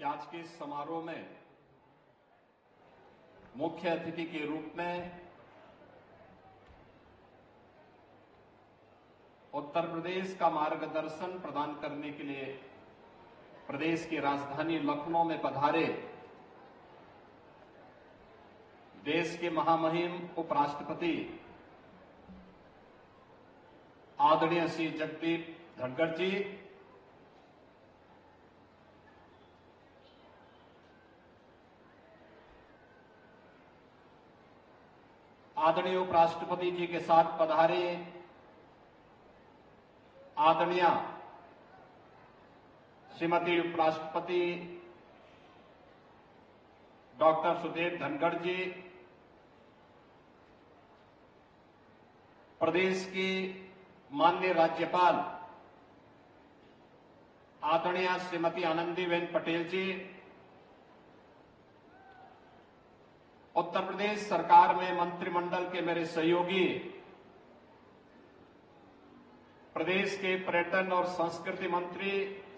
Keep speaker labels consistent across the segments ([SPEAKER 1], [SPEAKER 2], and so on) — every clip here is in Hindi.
[SPEAKER 1] आज के इस समारोह में मुख्य अतिथि के रूप में उत्तर प्रदेश का मार्गदर्शन प्रदान करने के लिए प्रदेश की राजधानी लखनऊ में पधारे देश के महामहिम उपराष्ट्रपति आदरणीय श्री जगदीप धनखड़ जी, आदरणीय उपराष्ट्रपति जी के साथ पधारे आदरणीय श्रीमती उपराष्ट्रपति डॉक्टर सुदेव धनखड़ जी, प्रदेश की माननीय राज्यपाल आदरणीय श्रीमती आनंदीबेन पटेल जी, उत्तर प्रदेश सरकार में मंत्रिमंडल के मेरे सहयोगी, प्रदेश के पर्यटन और संस्कृति मंत्री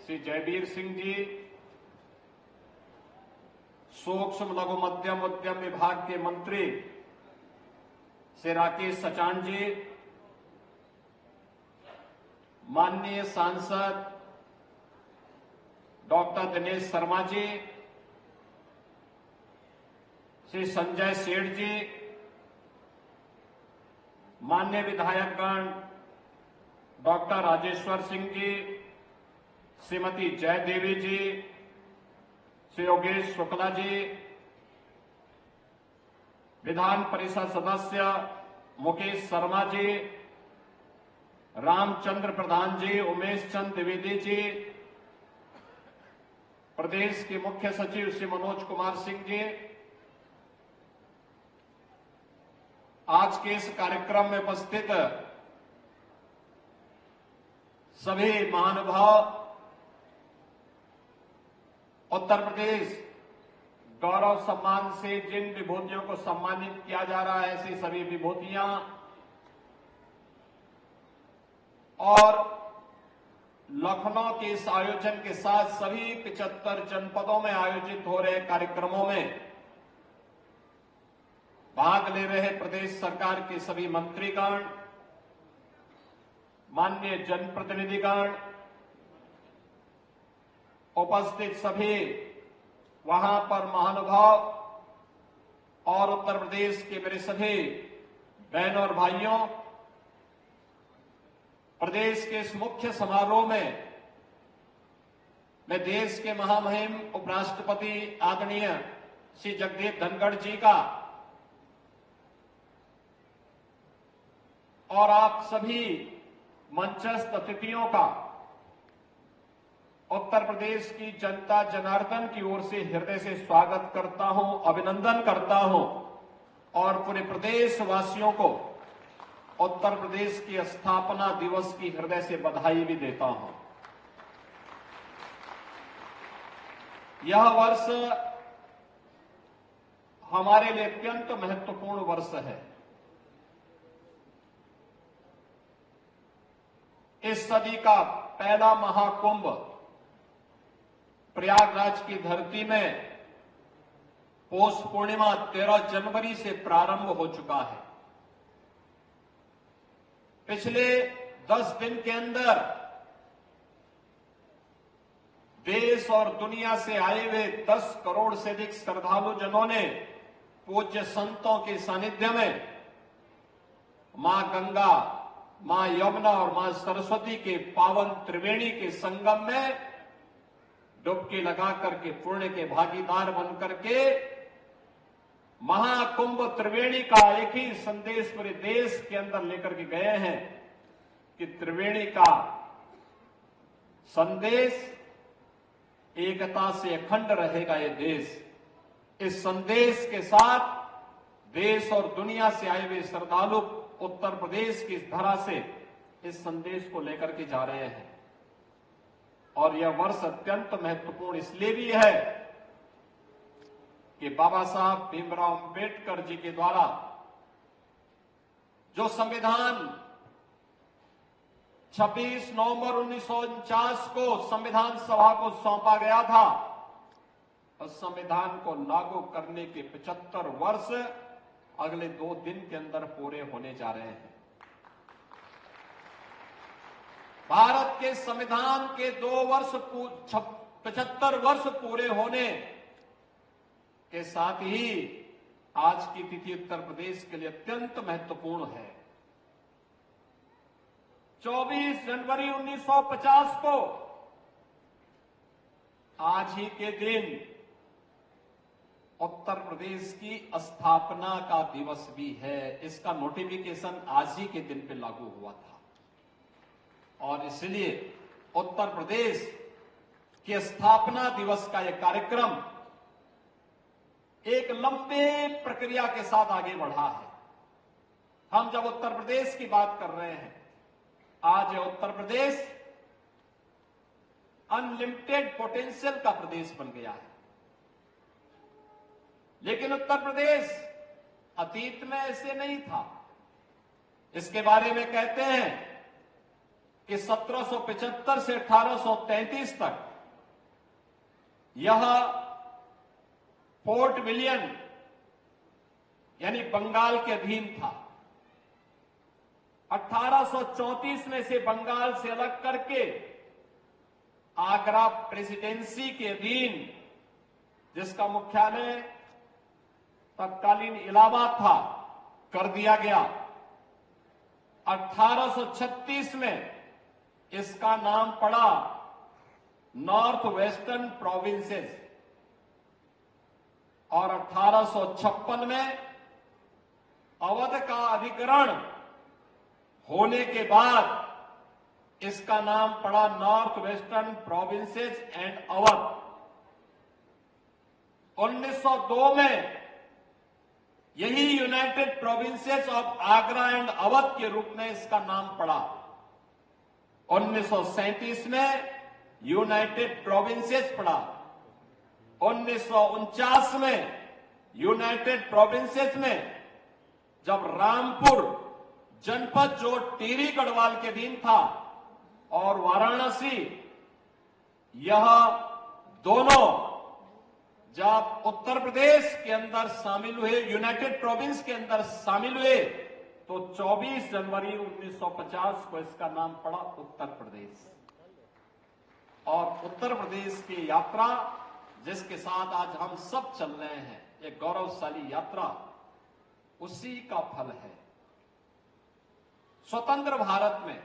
[SPEAKER 1] श्री जयवीर सिंह जी, सूक्ष्म लघु मध्यम उद्यम विभाग के मंत्री श्री राकेश सचान जी, माननीय सांसद डॉक्टर दिनेश शर्मा जी, श्री संजय सेठ जी, माननीय विधायकगण डॉक्टर राजेश्वर सिंह जी, श्रीमती जयदेवी जी, श्री योगेश शुक्ला जी, विधान परिषद सदस्य मुकेश शर्मा जी, रामचंद्र प्रधान जी, उमेश चंद द्विवेदी जी, प्रदेश के मुख्य सचिव श्री मनोज कुमार सिंह जी, आज के इस कार्यक्रम में उपस्थित सभी महानुभाव, उत्तर प्रदेश गौरव सम्मान से जिन विभूतियों को सम्मानित किया जा रहा है, ऐसी सभी विभूतियां और लखनऊ के इस आयोजन के साथ सभी 75 जनपदों में आयोजित हो रहे कार्यक्रमों में भाग ले रहे प्रदेश सरकार के सभी मंत्रीगण, माननीय जनप्रतिनिधिगण, उपस्थित सभी वहां पर महानुभाव और उत्तर प्रदेश के मेरे सभी बहनों और भाइयों, प्रदेश के इस मुख्य समारोह में मैं देश के महामहिम उपराष्ट्रपति आदरणीय श्री जगदीप धनखड़ जी का और आप सभी मंचस्थ अतिथियों का उत्तर प्रदेश की जनता जनार्दन की ओर से हृदय से स्वागत करता हूं, अभिनंदन करता हूं और पूरे प्रदेशवासियों को उत्तर प्रदेश की स्थापना दिवस की हृदय से बधाई भी देता हूं। यह वर्ष हमारे लिए अत्यंत महत्वपूर्ण वर्ष है। इस सदी का पहला महाकुंभ प्रयागराज की धरती में पौष पूर्णिमा 13 जनवरी से प्रारंभ हो चुका है। पिछले 10 दिन के अंदर देश और दुनिया से आए हुए 10 करोड़ से अधिक श्रद्धालु जनों ने पूज्य संतों के सानिध्य में मां गंगा, मां यमुना और मां सरस्वती के पावन त्रिवेणी के संगम में डुबकी लगा करके पुण्य के भागीदार बन करके महाकुंभ त्रिवेणी का एक ही संदेश पूरे देश के अंदर लेकर के गए हैं कि त्रिवेणी का संदेश एकता से अखंड रहेगा ये देश। इस संदेश के साथ देश और दुनिया से आए हुए श्रद्धालु उत्तर प्रदेश की इस धरा से इस संदेश को लेकर के जा रहे हैं और यह वर्ष अत्यंत महत्वपूर्ण इसलिए भी है कि बाबा साहब भीमराव अंबेडकर जी के द्वारा जो संविधान 26 नवंबर 1949 को संविधान सभा को सौंपा गया था, और संविधान को लागू करने के 75 वर्ष अगले 2 दिन के अंदर पूरे होने जा रहे हैं। भारत के संविधान के 75 वर्ष पूरे होने के साथ ही आज की तिथि उत्तर प्रदेश के लिए अत्यंत महत्वपूर्ण है। 24 जनवरी 1950 को आज ही के दिन उत्तर प्रदेश की स्थापना का दिवस भी है। इसका नोटिफिकेशन आज ही के दिन पे लागू हुआ था और इसलिए उत्तर प्रदेश के स्थापना दिवस का यह कार्यक्रम एक लंबे प्रक्रिया के साथ आगे बढ़ा है। हम जब उत्तर प्रदेश की बात कर रहे हैं, आज उत्तर प्रदेश अनलिमिटेड पोटेंशियल का प्रदेश बन गया है। लेकिन उत्तर प्रदेश अतीत में ऐसे नहीं था। इसके बारे में कहते हैं कि 1775 से 1833 तक यह फोर्ट विलियम यानी बंगाल के अधीन था। 1834 में से बंगाल से अलग करके आगरा प्रेसिडेंसी के अधीन, जिसका मुख्यालय तत्कालीन इलाहाबाद था, कर दिया गया। 1836 में इसका नाम पड़ा नॉर्थ वेस्टर्न प्रोविंसेस और 1856 में अवध का अधिग्रहण होने के बाद इसका नाम पड़ा north western provinces and Awadh. 1902 में यही United provinces of Agra and Awadh के रूप में इसका नाम पड़ा। 1937 में यूनाइटेड प्रोविंसेस पड़ा। 1949 में यूनाइटेड प्रोविंसेस में जब रामपुर जनपद जो टिहरी गढ़वाल के अधीन था और वाराणसी, यह दोनों जब उत्तर प्रदेश के अंदर शामिल हुए, यूनाइटेड प्रोविंस के अंदर शामिल हुए, तो 24 जनवरी 1950 को इसका नाम पड़ा उत्तर प्रदेश। और उत्तर प्रदेश की यात्रा जिसके साथ आज हम सब चल रहे हैं, एक गौरवशाली यात्रा, उसी का फल है। स्वतंत्र भारत में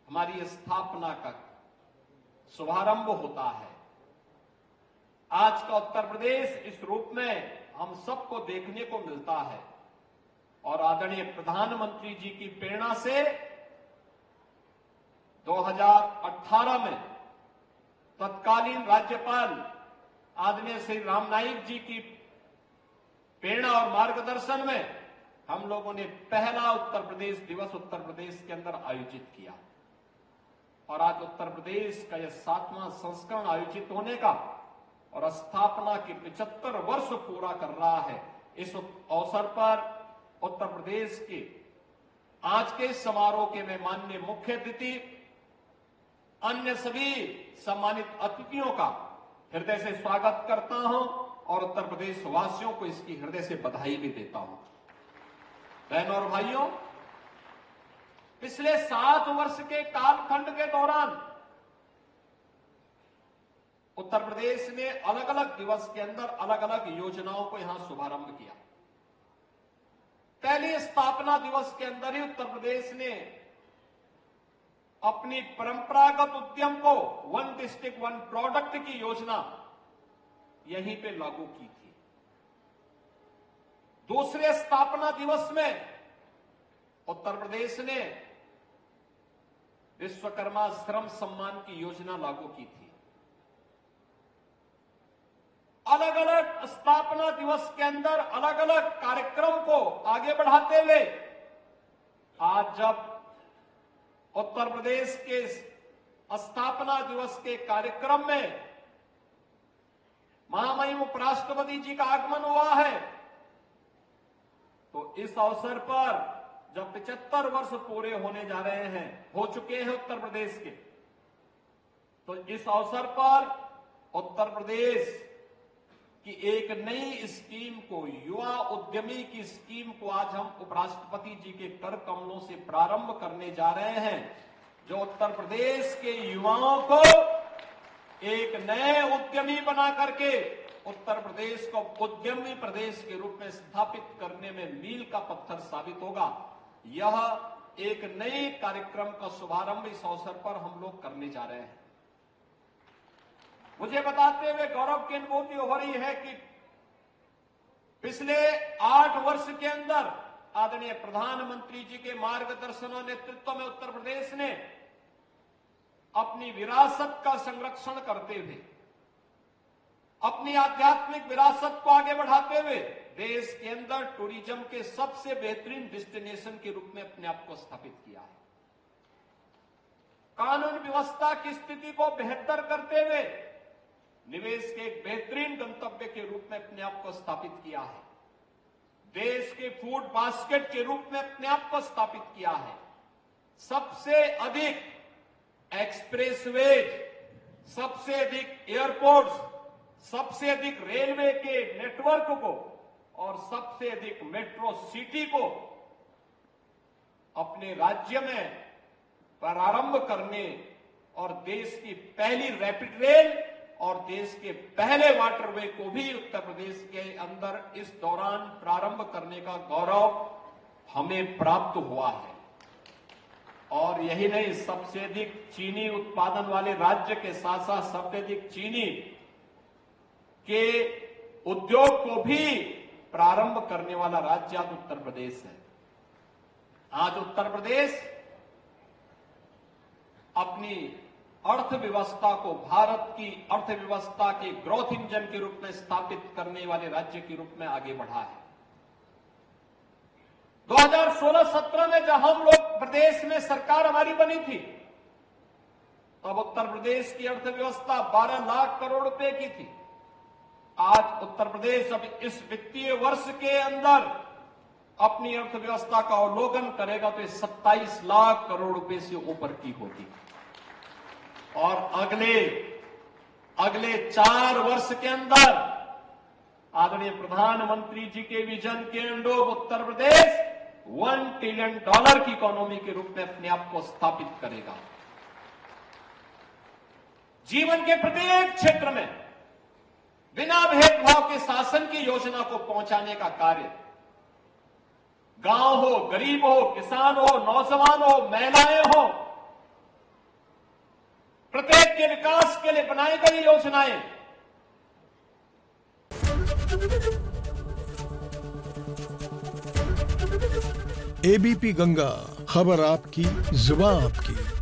[SPEAKER 1] हमारी स्थापना का शुभारंभ होता है। आज का उत्तर प्रदेश इस रूप में हम सबको देखने को मिलता है और आदरणीय प्रधानमंत्री जी की प्रेरणा से 2018 में तत्कालीन राज्यपाल आदरणीय श्री राम नाईक जी की प्रेरणा और मार्गदर्शन में हम लोगों ने पहला उत्तर प्रदेश दिवस उत्तर प्रदेश के अंदर आयोजित किया और आज उत्तर प्रदेश का यह 7वां संस्करण आयोजित होने का और स्थापना के 75 वर्ष पूरा कर रहा है। इस अवसर पर उत्तर प्रदेश के आज के समारोह के मैं माननीय मुख्य अतिथि, अन्य सभी सम्मानित अतिथियों का हृदय से स्वागत करता हूं और उत्तर प्रदेश वासियों को इसकी हृदय से बधाई भी देता हूं। बहनों और भाइयों, पिछले 7 वर्ष के कालखंड के दौरान उत्तर प्रदेश ने अलग अलग दिवस के अंदर अलग अलग योजनाओं को यहां शुभारंभ किया। पहले स्थापना दिवस के अंदर ही उत्तर प्रदेश ने अपनी परंपरागत उद्यम को 1 डिस्ट्रिक्ट 1 प्रोडक्ट की योजना यहीं पे लागू की थी। दूसरे स्थापना दिवस में उत्तर प्रदेश ने विश्वकर्मा श्रम सम्मान की योजना लागू की थी। अलग अलग स्थापना दिवस के अंदर अलग अलग कार्यक्रम को आगे बढ़ाते हुए आज जब उत्तर प्रदेश के स्थापना दिवस के कार्यक्रम में महामहिम उपराष्ट्रपति जी का आगमन हुआ है, तो इस अवसर पर जब 75 वर्ष पूरे होने जा रहे हैं, हो चुके हैं उत्तर प्रदेश के, तो इस अवसर पर उत्तर प्रदेश की एक नई स्कीम को, युवा उद्यमी की स्कीम को आज हम उपराष्ट्रपति जी के कर कमलों से प्रारंभ करने जा रहे हैं, जो उत्तर प्रदेश के युवाओं को एक नए उद्यमी बना करके उत्तर प्रदेश को उद्यमी प्रदेश के रूप में स्थापित करने में मील का पत्थर साबित होगा। यह एक नए कार्यक्रम का शुभारंभ इस अवसर पर हम लोग करने जा रहे हैं। मुझे बताते हुए गौरव की अनुभूति हो रही है कि पिछले 8 वर्ष के अंदर आदरणीय प्रधानमंत्री जी के मार्गदर्शन और नेतृत्व में उत्तर प्रदेश ने अपनी विरासत का संरक्षण करते हुए, अपनी आध्यात्मिक विरासत को आगे बढ़ाते हुए देश के अंदर टूरिज्म के सबसे बेहतरीन डेस्टिनेशन के रूप में अपने आप को स्थापित किया है। कानून व्यवस्था की स्थिति को बेहतर करते हुए निवेश के एक बेहतरीन गंतव्य के रूप में अपने आप को स्थापित किया है। देश के फूड बास्केट के रूप में अपने आप को स्थापित किया है। सबसे अधिक एक्सप्रेसवेज, सबसे अधिक एयरपोर्ट्स, सबसे अधिक रेलवे के नेटवर्क को और सबसे अधिक मेट्रो सिटी को अपने राज्य में प्रारंभ करने और देश की पहली रैपिड रेल और देश के पहले वाटरवे को भी उत्तर प्रदेश के अंदर इस दौरान प्रारंभ करने का गौरव हमें प्राप्त हुआ है। और यही नहीं, सबसे अधिक चीनी उत्पादन वाले राज्य के साथ साथ सबसे अधिक चीनी के उद्योग को भी प्रारंभ करने वाला राज्य आज उत्तर प्रदेश है। आज उत्तर प्रदेश अपनी अर्थव्यवस्था को भारत की अर्थव्यवस्था के ग्रोथ इंजन के रूप में स्थापित करने वाले राज्य के रूप में आगे बढ़ा है। 2016-17 में जब हम लोग प्रदेश में सरकार हमारी बनी थी, तब उत्तर प्रदेश की अर्थव्यवस्था 12 लाख करोड़ रुपए की थी। आज उत्तर प्रदेश अब इस वित्तीय वर्ष के अंदर अपनी अर्थव्यवस्था का अवलोकन करेगा तो 27 लाख करोड़ रुपए से ऊपर की होगी। और अगले 4 वर्ष के अंदर आदरणीय प्रधानमंत्री जी के विजन के अनुरूप उत्तर प्रदेश $1 ट्रिलियन की इकोनॉमी के रूप में अपने आप को स्थापित करेगा। जीवन के प्रत्येक क्षेत्र में बिना भेदभाव के शासन की योजना को पहुंचाने का कार्य, गांव हो, गरीब हो, किसान हो, नौजवान हो, महिलाएं हो, प्रत्येक के विकास के लिए बनाई गई योजनाएं
[SPEAKER 2] एबीपी गंगा, खबर आपकी, जुबान आपकी।